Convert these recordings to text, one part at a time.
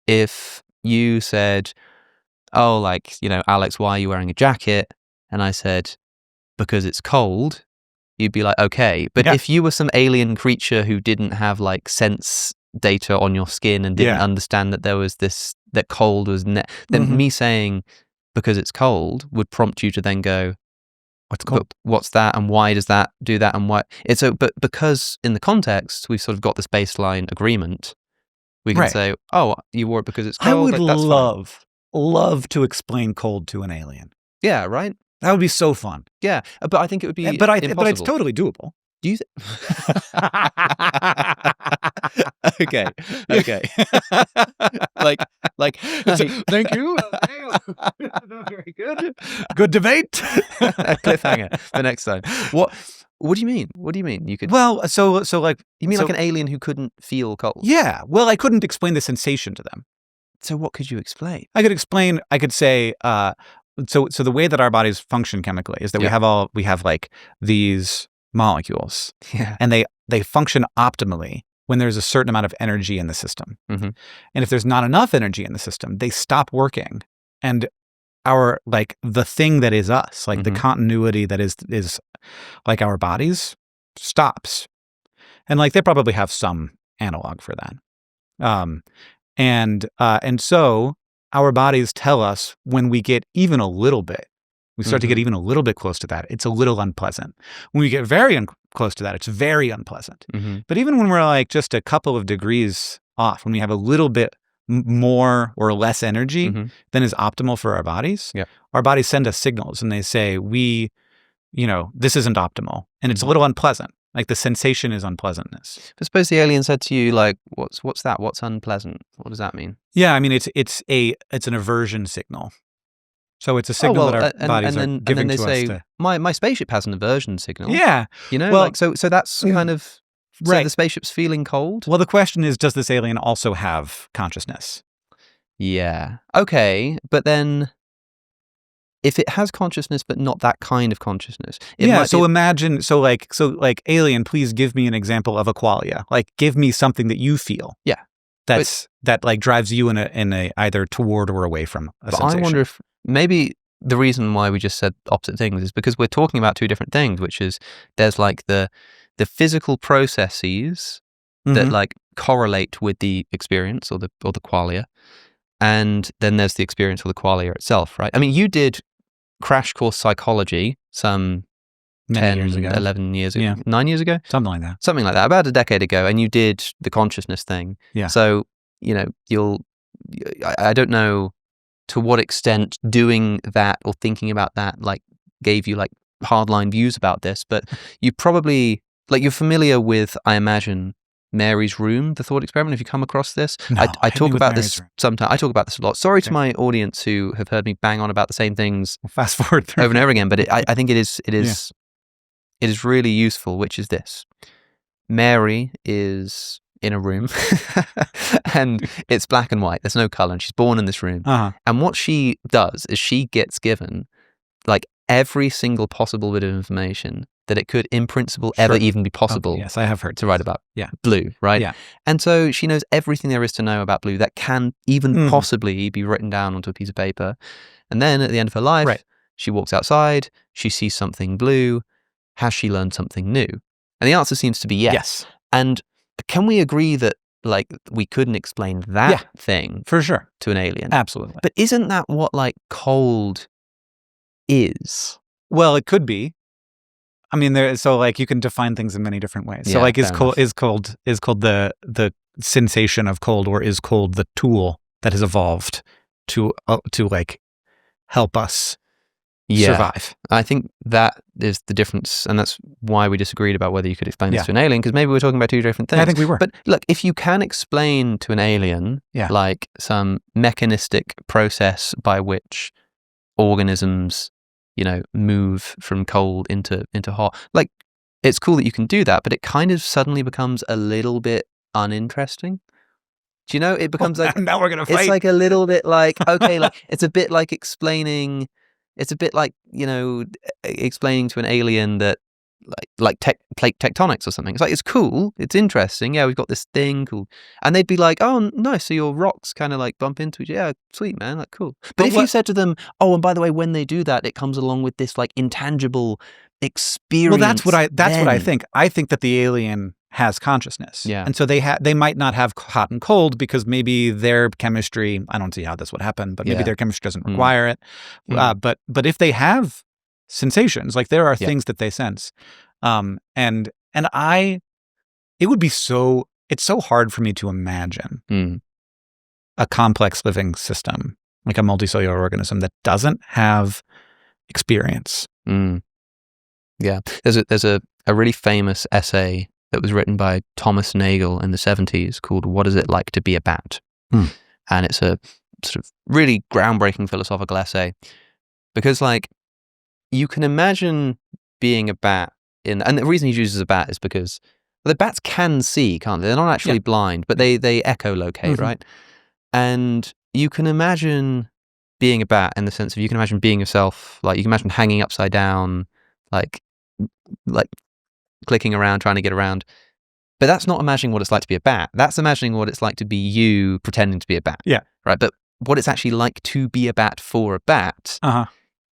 if you said, oh, like, Alex, why are you wearing a jacket? And I said, because it's cold, you'd be like, okay. But if you were some alien creature who didn't have like sense data on your skin and didn't understand that there was that cold was, then me saying, because it's cold, would prompt you to then go, what's cold? What's that? And why does that do that? And why? But because in the context, we've sort of got this baseline agreement, we can say, oh, you wore it because it's cold. I would love to explain cold to an alien. Yeah, right? That would be so fun. Yeah, but I think it would be but it's totally doable. Do you Okay. like thank you. Very good. Good debate. Cliffhanger for next time. What do you mean? What do you mean? You could so like you mean like an alien who couldn't feel cold? Yeah. Well, I couldn't explain the sensation to them. So what could you explain? I could say so the way that our bodies function chemically is that we have like these molecules, and they function optimally when there's a certain amount of energy in the system. And if there's not enough energy in the system, they stop working, and our like the thing that is us, like the continuity that is like our bodies, stops. And like they probably have some analog for that. And so our bodies tell us when we get even a little bit, we start to get even a little bit close to that, it's a little unpleasant. When we get very close to that, it's very unpleasant. But even when we're like just a couple of degrees off, when we have a little bit more or less energy than is optimal for our bodies, our bodies send us signals and they say, this isn't optimal. And it's a little unpleasant. Like the sensation is unpleasantness. I suppose the alien said to you, like, what's that? What's unpleasant? What does that mean? Yeah, I mean, it's an aversion signal. So it's a signal that our bodies are giving to us. And then they say, my spaceship has an aversion signal. Yeah. So that's kind of, so the spaceship's feeling cold? Well, the question is, does this alien also have consciousness? Yeah. Okay. But then if it has consciousness, but not that kind of consciousness. Imagine, alien, please give me an example of a qualia. Like, give me something that you feel. Yeah. That like drives you in a either toward or away from a sensation. I wonder if maybe the reason why we just said opposite things is because we're talking about two different things, which is there's like the physical processes that like correlate with the experience or the qualia, and then there's the experience or the qualia itself, right? I mean, you did crash course psychology some 10 years ago. 11 years ago, 9 years ago, something like that, about a decade ago, and you did the consciousness thing. So I don't know to what extent doing that or thinking about that like gave you like hardline views about this, but you probably like you're familiar with, I imagine, Mary's Room, the thought experiment. Have you come across this? No, I talk about this sometimes. I talk about this a lot. Sorry to my audience who have heard me bang on about the same things fast forward through over and over again, but I think it is really useful, which is this. Mary is in a room and it's black and white. There's no color, and she's born in this room. And what she does is she gets given like every single possible bit of information that it could, in principle, ever even be possible. Yes, I have heard to write about. Blue, right? Yeah. And so she knows everything there is to know about blue that can even possibly be written down onto a piece of paper. And then at the end of her life, she walks outside, she sees something blue. Has she learned something new? And the answer seems to be yes. And can we agree that like we couldn't explain that thing for sure to an alien? Absolutely. But isn't that what like cold is? Well, it could be. I mean, you can define things in many different ways. So like is cold the sensation of cold, or is cold the tool that has evolved to like help us survive? I think that is the difference, and that's why we disagreed about whether you could explain this to an alien, because maybe we're talking about two different things. I think we were. But look, if you can explain to an alien like some mechanistic process by which organisms move from cold into hot, like it's cool that you can do that, but it kind of suddenly becomes a little bit uninteresting. Do you know? It becomes like now we're gonna fight. It's like a little bit like okay, like it's a bit like explaining. It's a bit like explaining to an alien that plate tectonics or something. It's like, it's cool, it's interesting. Yeah, we've got this thing, cool. And they'd be like, oh, nice. So your rocks kind of like bump into each other. Yeah, sweet, man. Like, cool. But if you said to them, oh, and by the way, when they do that, it comes along with this like intangible experience. Well, that's what I think. I think that the alien has consciousness. Yeah. And so they might not have hot and cold because maybe their chemistry, I don't see how this would happen, but maybe their chemistry doesn't require it. But if they have sensations, like there are things that they sense. It would be it's so hard for me to imagine a complex living system, like a multicellular organism that doesn't have experience. Yeah. There's a really famous essay that was written by Thomas Nagel in the 70s called What Is It Like to Be a Bat? And it's a sort of really groundbreaking philosophical essay because like you can imagine being a bat and the reason he uses a bat is because the bats can see, can't they? They're not actually blind, but they echolocate, right? And you can imagine being a bat in the sense of you can imagine being yourself, like you can imagine hanging upside down, like clicking around, trying to get around. But that's not imagining what it's like to be a bat. That's imagining what it's like to be you pretending to be a bat. Yeah. Right. But what it's actually like to be a bat for a bat.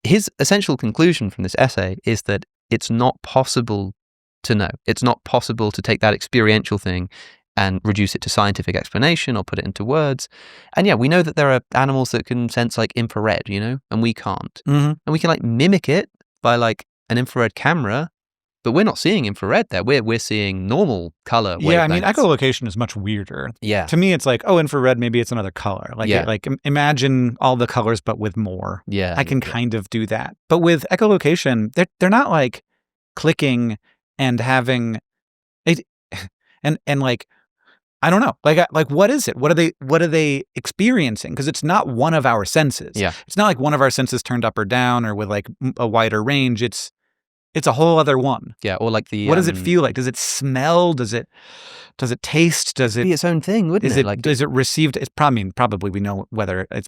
His essential conclusion from this essay is that it's not possible to know. It's not possible to take that experiential thing and reduce it to scientific explanation or put it into words. And yeah, we know that there are animals that can sense like infrared, you know, and we can't. And we can like mimic it by like an infrared camera, but we're not seeing infrared there. We're seeing normal color wavelengths. Yeah, I mean, echolocation is much weirder. Yeah. To me, it's like, oh, infrared, maybe it's another color. Like, imagine all the colors, but with more. Yeah. I can kind of do that. But with echolocation, they're not like clicking and having it, and like, I don't know. Like, what is it? What are they experiencing? Because it's not one of our senses. Yeah. It's not like one of our senses turned up or down or with like a wider range. It's a whole other one. Yeah, or like the... What does it feel like? Does it smell? Does it taste? Does it... be its own thing, wouldn't it? Like, does it receive... It's probably we know whether it's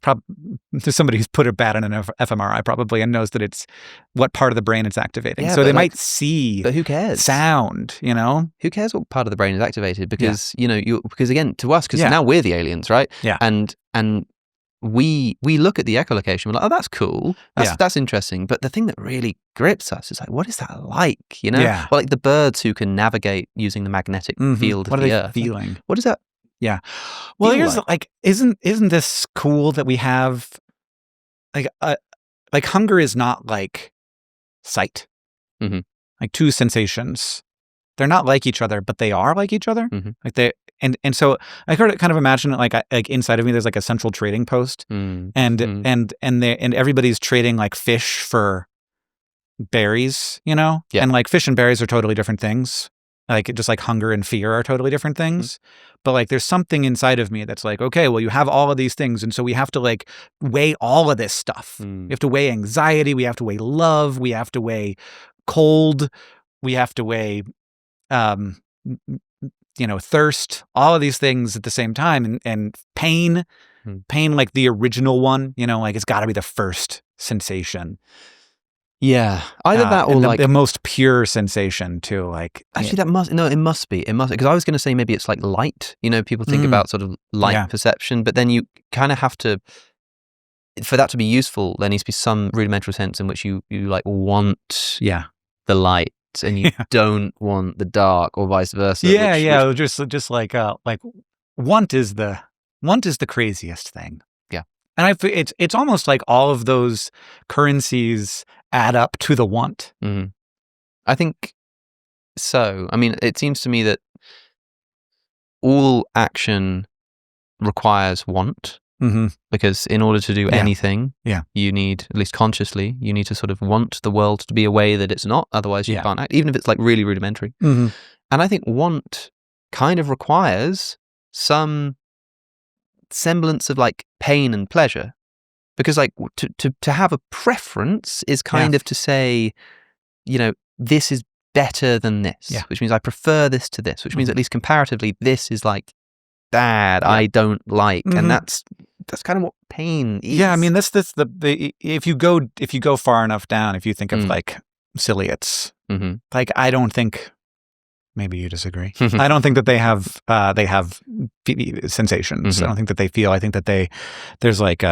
there's somebody who's put a bat in an fMRI probably and knows that it's what part of the brain it's activating. Yeah, so they might see... But who cares? Sound, you know? Who cares what part of the brain is activated? Because, you know, because again, to us, because now we're the aliens, right? Yeah. And we look at the echolocation, we're like, oh, that's cool. That's interesting. But the thing that really grips us is like, what is that like? You know? Yeah. Well, like the birds who can navigate using the magnetic field of the Earth. What are they feeling? Like, what is that? Yeah. Well, here's like, isn't this cool that we have like hunger is not like sight. Like two sensations. They're not like each other, but they are like each other. Like they and so I kind of imagine it like inside of me there's like a central trading post, and everybody's trading like fish for berries, you know, and like fish and berries are totally different things. Like just like hunger and fear are totally different things. But like there's something inside of me that's like, okay, well you have all of these things, and so we have to like weigh all of this stuff. We have to weigh anxiety, we have to weigh love, we have to weigh cold, we have to weigh you know, thirst, all of these things at the same time, and pain, like the original one, you know, like it's got to be the first sensation. Yeah, either that or like the most pure sensation too. Like actually, it must be because I was going to say maybe it's like light. You know, people think about sort of light perception, but then you kind of have to, for that to be useful, there needs to be some rudimentary sense in which you like want the light. And you don't want the dark, or vice versa. Just like want is the craziest thing. Yeah, and it's almost like all of those currencies add up to the want. I think so. I mean, it seems to me that all action requires want. Because in order to do anything, you need, at least consciously, you need to sort of want the world to be a way that it's not. Otherwise, you can't act, even if it's like really rudimentary. And I think want kind of requires some semblance of like pain and pleasure, because like to have a preference is kind of to say, you know, this is better than this, which means I prefer this to this, which means at least comparatively, this is like bad. I don't like, and that's kind of what pain is. Yeah, I mean, that's the if you go far enough down, if you think of like ciliates. Mm-hmm. Like, I don't think. Maybe you disagree. I don't think that they have sensations. Mm-hmm. I don't think that they feel. I think that there's like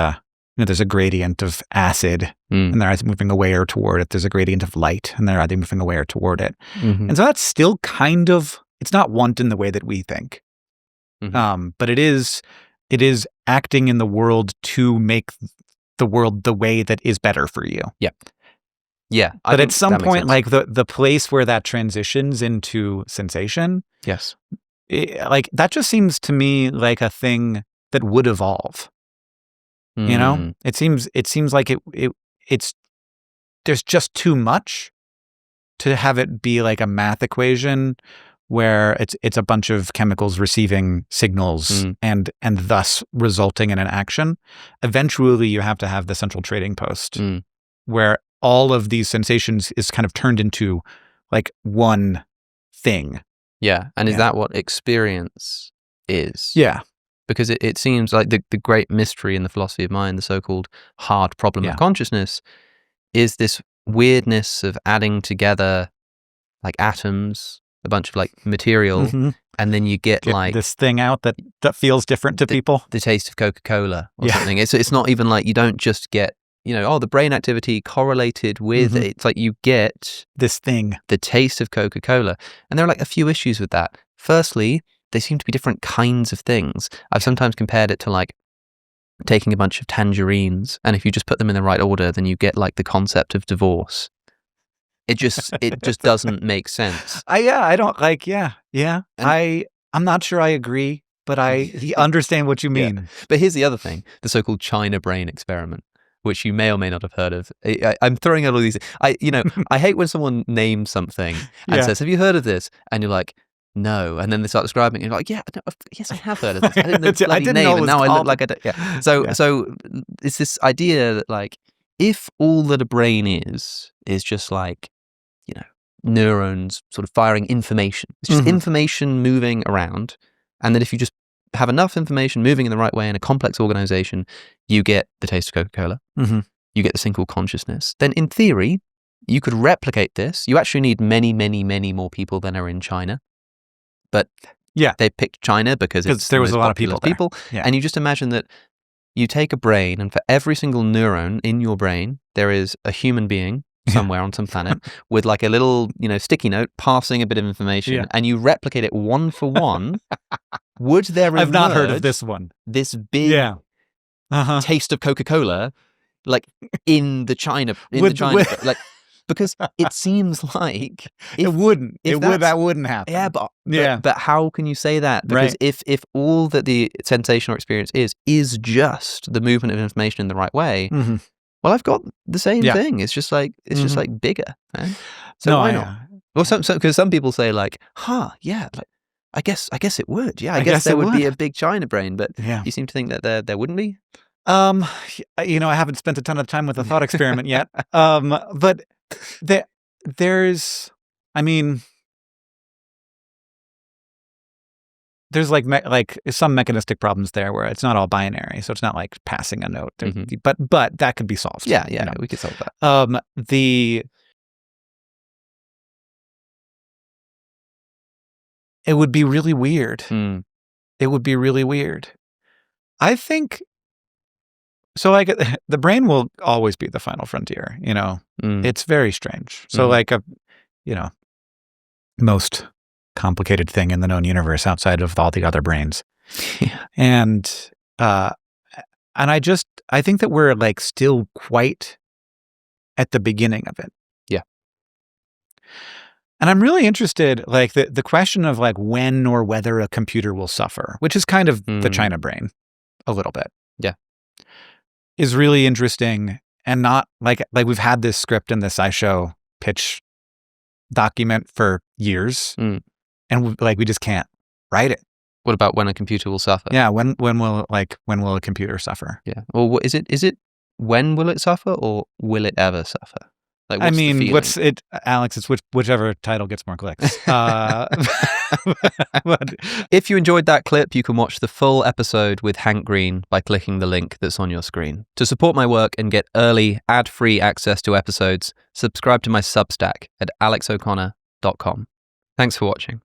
there's a gradient of acid, and they're either moving away or toward it. There's a gradient of light, and they're either moving away or toward it. Mm-hmm. And so that's still kind of, it's not want in the way that we think. Mm-hmm. But it is acting in the world to make the world the way that is better for you. Yeah. Yeah. But at some point, like the place where that transitions into sensation, yes, like that just seems to me like a thing that would evolve. You know, it seems like it's there's just too much to have it be like a math equation where it's a bunch of chemicals receiving signals and thus resulting in an action. Eventually, you have to have the central trading post where all of these sensations is kind of turned into like one thing. Yeah. And is that what experience is? Yeah. Because it seems like the great mystery in the philosophy of mind, the so-called hard problem of consciousness, is this weirdness of adding together like atoms, a bunch of like material, and then you get like this thing out that feels different to people. The taste of Coca-Cola or something. It's not even like you don't just get, the brain activity correlated with it. It's like you get this thing, the taste of Coca-Cola. And there are like a few issues with that. Firstly, they seem to be different kinds of things. I've sometimes compared it to like taking a bunch of tangerines, and if you just put them in the right order, then you get like the concept of divorce. It just doesn't make sense. I don't like, I'm not sure I agree, but I understand what you mean. Yeah. But here's the other thing, the so-called China brain experiment, which you may or may not have heard of. I'm throwing out all these. I hate when someone names something and says, "Have you heard of this?" And you're like, "No," and then they start describing it. And you're like, yes, I have heard of this. I didn't know the bloody name, and now I look like I don't. Yeah. So it's this idea that like if all that a brain is just like neurons sort of firing information. It's just information moving around, and that if you just have enough information moving in the right way in a complex organization, you get the taste of Coca-Cola. You get this thing called consciousness. Then in theory, you could replicate this. You actually need many, many, many more people than are in China. But they picked China because there was a lot of people. Yeah. And you just imagine that you take a brain, and for every single neuron in your brain, there is a human being somewhere on some planet with like a little, sticky note passing a bit of information, and you replicate it one for one. Would there I've not heard of this one. This big taste of Coca-Cola, like in the China, like, because it seems like that wouldn't happen. Yeah, but how can you say that? Because if all that the sensation or experience is just the movement of information in the right way, well, I've got the same thing. It's just like just like bigger. Right? So why not? Well, because some people say like, like I guess it would. Yeah, I guess there would be a big China brain, but you seem to think that there wouldn't be. I haven't spent a ton of time with the thought experiment yet. But there's some mechanistic problems there where it's not all binary, so it's not like passing a note. But that could be solved. Yeah, we could solve that. It would be really weird. It would be really weird. I think so. Like the brain will always be the final frontier. It's very strange. So like most complicated thing in the known universe outside of all the other brains. And I think that we're like still quite at the beginning of it. Yeah. And I'm really interested, like the question of like when or whether a computer will suffer, which is kind of the China brain a little bit. Yeah. Is really interesting, and not like we've had this script in this iShow pitch document for years. And we just can't write it. What about when a computer will suffer? Yeah, when will a computer suffer? Yeah. Or is it when will it suffer, or will it ever suffer? Like, I what's the mean, feeling? Alex? It's whichever title gets more clicks. If you enjoyed that clip, you can watch the full episode with Hank Green by clicking the link that's on your screen. To support my work and get early, ad-free access to episodes, subscribe to my Substack at alexoconnor.com. Thanks for watching.